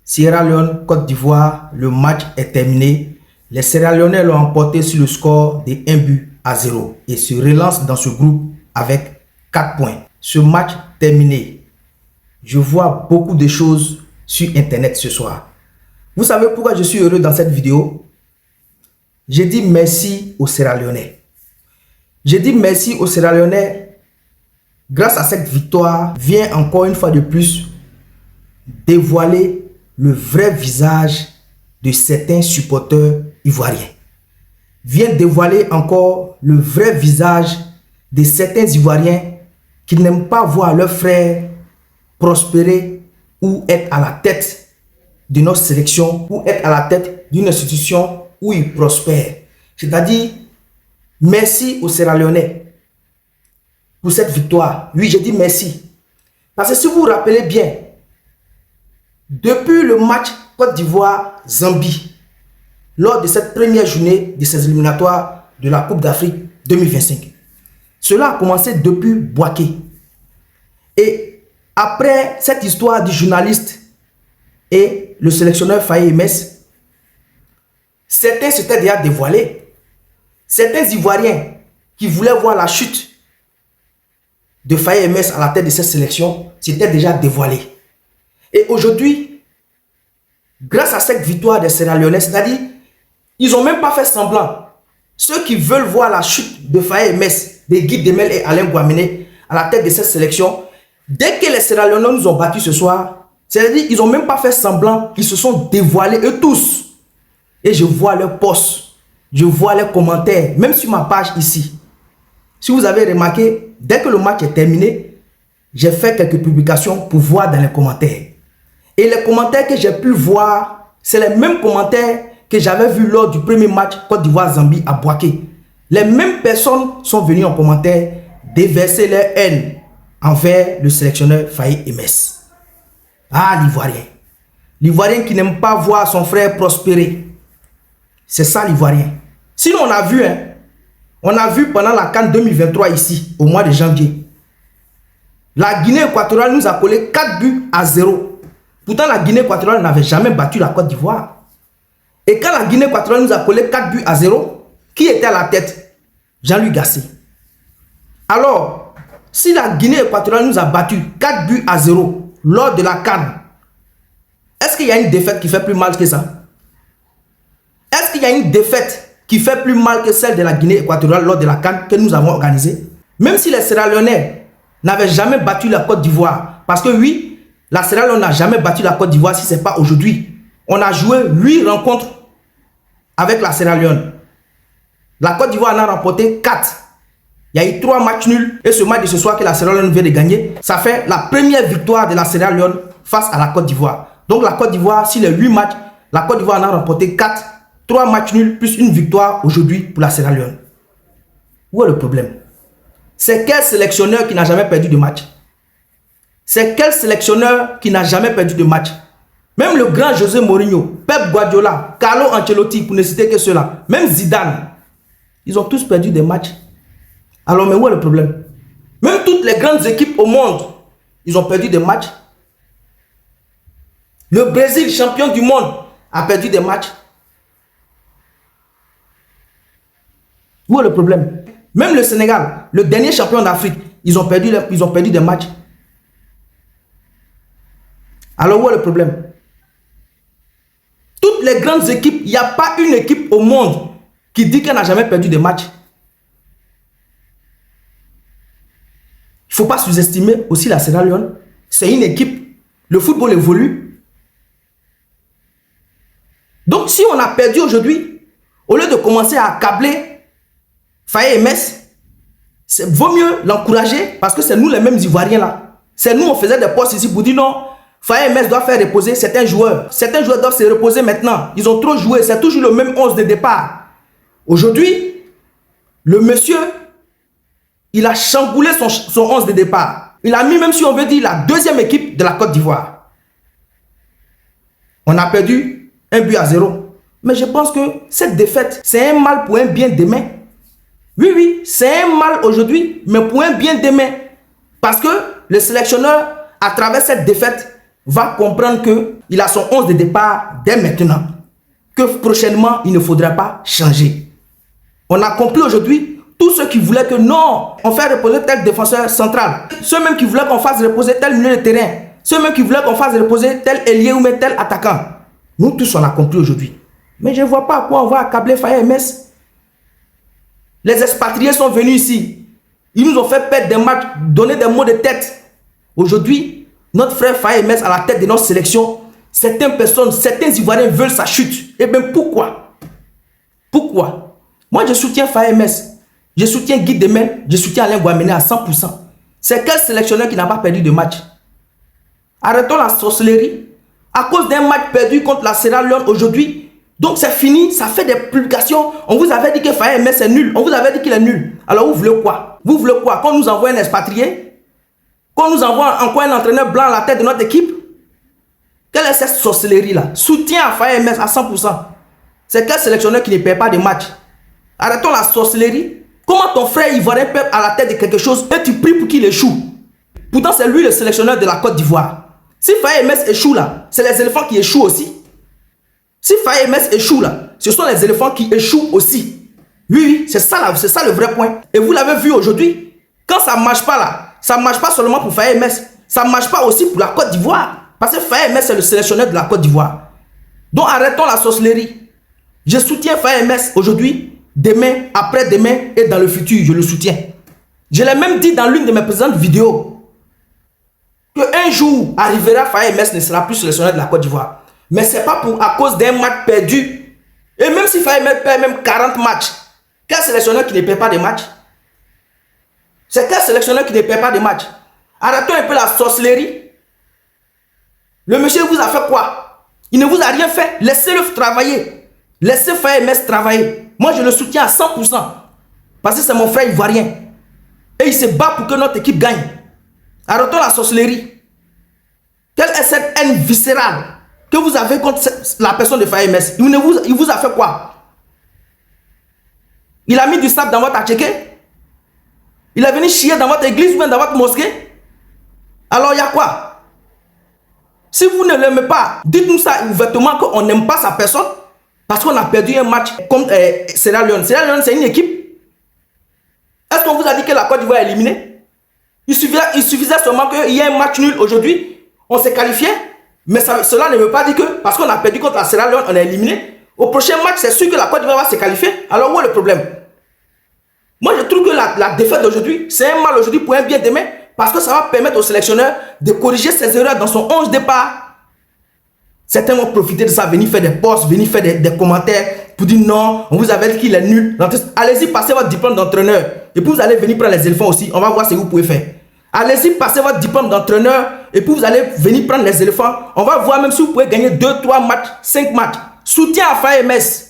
Sierra Leone, Côte d'Ivoire, le match est terminé. Les Sierra Leonais l'ont emporté sur le score de 1-0 et se relancent dans ce groupe avec 4 points. Ce match terminé, je vois beaucoup de choses sur Internet ce soir. Vous savez pourquoi je suis heureux dans cette vidéo? J'ai dit merci aux Sierra Leonais. J'ai dit merci aux Sierra Leonais. Grâce à cette victoire, vient encore une fois de plus dévoiler le vrai visage de certains supporters ivoiriens. Vient dévoiler encore le vrai visage de certains Ivoiriens qui n'aiment pas voir leurs frères prospérer ou être à la tête de notre sélection ou être à la tête d'une institution où ils prospèrent. C'est-à-dire, merci aux Sierra Leonais pour cette victoire. Oui, j'ai dit merci. Parce que si vous vous rappelez bien, depuis le match Côte d'Ivoire-Zambie, lors de cette première journée de ces éliminatoires de la Coupe d'Afrique 2025, cela a commencé depuis Bouaké. Et après cette histoire du journaliste et le sélectionneur Faye Mess, certains s'étaient déjà dévoilés. Certains Ivoiriens qui voulaient voir la chute de Faye Mess à la tête de cette sélection s'étaient déjà dévoilés. Et aujourd'hui, grâce à cette victoire des Sierra Leonais, c'est-à-dire, ils n'ont même pas fait semblant. Ceux qui veulent voir la chute de Faye Mess, de Guy Demel et Alain Guamene à la tête de cette sélection, dès que les Sierra Leonais nous ont battus ce soir, c'est-à-dire qu'ils n'ont même pas fait semblant, qu'ils se sont dévoilés eux tous. Et je vois leurs posts, je vois leurs commentaires, même sur ma page ici. Si vous avez remarqué, dès que le match est terminé, j'ai fait quelques publications pour voir dans les commentaires. Et les commentaires que j'ai pu voir, c'est les mêmes commentaires que j'avais vus lors du premier match Côte d'Ivoire-Zambie à Bouaké. Les mêmes personnes sont venues en commentaire déverser leur haine envers le sélectionneur Faye Mess. Ah, l'Ivoirien. L'Ivoirien qui n'aime pas voir son frère prospérer. C'est ça l'Ivoirien. Sinon, on a vu pendant la CAN 2023 ici, au mois de janvier, la Guinée équatoriale nous a collé 4-0. Pourtant, la Guinée équatoriale n'avait jamais battu la Côte d'Ivoire. Et quand la Guinée équatoriale nous a collé 4-0, qui était à la tête? Jean-Louis Gasset. Alors, si la Guinée équatoriale nous a battu 4-0 lors de la CAN, est-ce qu'il y a une défaite qui fait plus mal que ça? Est-ce qu'il y a une défaite qui fait plus mal que celle de la Guinée équatoriale lors de la CAN que nous avons organisée? Même si les Sierra Leonais n'avaient jamais battu la Côte d'Ivoire, parce que oui, la Sierra Leone n'a jamais battu la Côte d'Ivoire si ce n'est pas aujourd'hui. On a joué 8 rencontres avec la Sierra Leone. La Côte d'Ivoire en a remporté 4. Il y a eu 3 matchs nuls. Et ce match de ce soir que la Sierra Leone vient de gagner, ça fait la première victoire de la Sierra Leone face à la Côte d'Ivoire. Donc la Côte d'Ivoire, sur les 8 matchs, la Côte d'Ivoire en a remporté 4. 3 matchs nuls plus une victoire aujourd'hui pour la Sierra Leone. Où est le problème? C'est quel sélectionneur qui n'a jamais perdu de match? C'est quel sélectionneur qui n'a jamais perdu de match? Même le grand José Mourinho, Pep Guardiola, Carlo Ancelotti, pour ne citer que ceux-là, même Zidane, ils ont tous perdu des matchs. Alors, mais où est le problème? Même toutes les grandes équipes au monde, ils ont perdu des matchs. Le Brésil, champion du monde, a perdu des matchs. Où est le problème? Même le Sénégal, le dernier champion d'Afrique, ils ont perdu des matchs. Alors où est le problème? Toutes les grandes équipes, il n'y a pas une équipe au monde qui dit qu'elle n'a jamais perdu de match. Il ne faut pas sous-estimer aussi la Sierra Leone. C'est une équipe. Le football évolue. Donc si on a perdu aujourd'hui, au lieu de commencer à accabler Faye Mess, vaut mieux l'encourager parce que c'est nous les mêmes Ivoiriens là. C'est nous, on faisait des posts ici pour dire non, Faye Mess doit faire reposer certains joueurs. Certains joueurs doivent se reposer maintenant. Ils ont trop joué. C'est toujours le même 11 de départ. Aujourd'hui, le monsieur, il a chamboulé son 11 de départ. Il a mis, même si on veut dire, la deuxième équipe de la Côte d'Ivoire. On a perdu 1-0. Mais je pense que cette défaite, c'est un mal pour un bien demain. Oui, oui, c'est un mal aujourd'hui, mais pour un bien demain. Parce que le sélectionneur, à travers cette défaite, va comprendre qu'il a son 11 de départ dès maintenant. Que prochainement, il ne faudra pas changer. On a compris aujourd'hui, tous ceux qui voulaient que non, on fait reposer tel défenseur central, ceux même qui voulaient qu'on fasse reposer tel milieu de terrain, ceux même qui voulaient qu'on fasse reposer tel ailier ou même tel attaquant. Nous tous, on a compris aujourd'hui. Mais je ne vois pas à quoi on va accabler Faye MS. Les expatriés sont venus ici. Ils nous ont fait perdre des matchs, donner des mots de tête. Aujourd'hui, notre frère Faye MS à la tête de notre sélection, certaines personnes, certains Ivoiriens veulent sa chute. Et bien pourquoi? Pourquoi? Moi je soutiens Faye MS, je soutiens Guy Demel, je soutiens Alain Guamene à 100%. C'est quel sélectionneur qui n'a pas perdu de match? Arrêtons la sorcellerie. À cause d'un match perdu contre la Sierra Leone aujourd'hui, donc c'est fini, ça fait des publications. On vous avait dit que Faye MS est nul, on vous avait dit qu'il est nul. Alors vous voulez quoi? Vous voulez quoi? Qu'on nous envoie un expatrié? Qu'on nous envoie encore un entraîneur blanc à la tête de notre équipe? Quelle est cette sorcellerie-là? Soutien à Faye MS à 100%. C'est quel sélectionneur qui ne perd pas de match? Arrêtons la sorcellerie. Comment ton frère ivoirien peut à la tête de quelque chose et tu pries pour qu'il échoue? Pourtant, c'est lui le sélectionneur de la Côte d'Ivoire. Si Faye MS échoue là, c'est les éléphants qui échouent aussi. Si Faye MS échoue là, ce sont les éléphants qui échouent aussi. Oui, c'est ça le vrai point. Et vous l'avez vu aujourd'hui, quand ça ne marche pas là, ça ne marche pas seulement pour Faye MS, ça ne marche pas aussi pour la Côte d'Ivoire. Parce que Faye MS est le sélectionneur de la Côte d'Ivoire. Donc arrêtons la sorcellerie. Je soutiens Faye MS aujourd'hui, demain, après-demain et dans le futur, je le soutiens. Je l'ai même dit dans l'une de mes présentes vidéos qu'un jour arrivera, Faye MS ne sera plus sélectionneur de la Côte d'Ivoire. Mais ce n'est pas à cause d'un match perdu. Et même si Faye MS perd même 40 matchs, quel sélectionneur qui ne perd pas de matchs? C'est quel sélectionneur qui ne perd pas de matchs? Arrêtons un peu la sorcellerie. Le monsieur vous a fait quoi? Il ne vous a rien fait. Laissez-le travailler. Laissez Faye MS travailler. Moi, je le soutiens à 100%. Parce que c'est mon frère ivoirien. Et il se bat pour que notre équipe gagne. Arrêtons la sorcellerie. Quelle est cette haine viscérale que vous avez contre la personne de Faye MS? Il vous a fait quoi? Il a mis du sable dans votre attiqué? Il est venu chier dans votre église ou bien dans votre mosquée? Alors il y a quoi? Si vous ne l'aimez pas, dites-nous ça ouvertement qu'on n'aime pas sa personne parce qu'on a perdu un match contre Sierra Leone. Sierra Leone, c'est une équipe. Est-ce qu'on vous a dit que la Côte d'Ivoire est éliminée? Il suffisait seulement qu'il y ait un match nul aujourd'hui. On s'est qualifié. Mais cela ne veut pas dire que parce qu'on a perdu contre la Sierra Leone, on est éliminé. Au prochain match, c'est sûr que la Côte d'Ivoire va se qualifier. Alors où est le problème? Moi, je trouve que la défaite d'aujourd'hui, c'est un mal aujourd'hui pour un bien demain. Parce que ça va permettre au sélectionneur de corriger ses erreurs dans son 11 départ. Certains vont profiter de ça, venir faire des posts, venir faire des commentaires pour dire non, on vous avait dit qu'il est nul. Allez-y, passez votre diplôme d'entraîneur. Et puis vous allez venir prendre les éléphants aussi. On va voir ce que vous pouvez faire. Allez-y, passez votre diplôme d'entraîneur. Et puis vous allez venir prendre les éléphants. On va voir même si vous pouvez gagner 2, 3 matchs, 5 matchs. Soutien à Faye MS.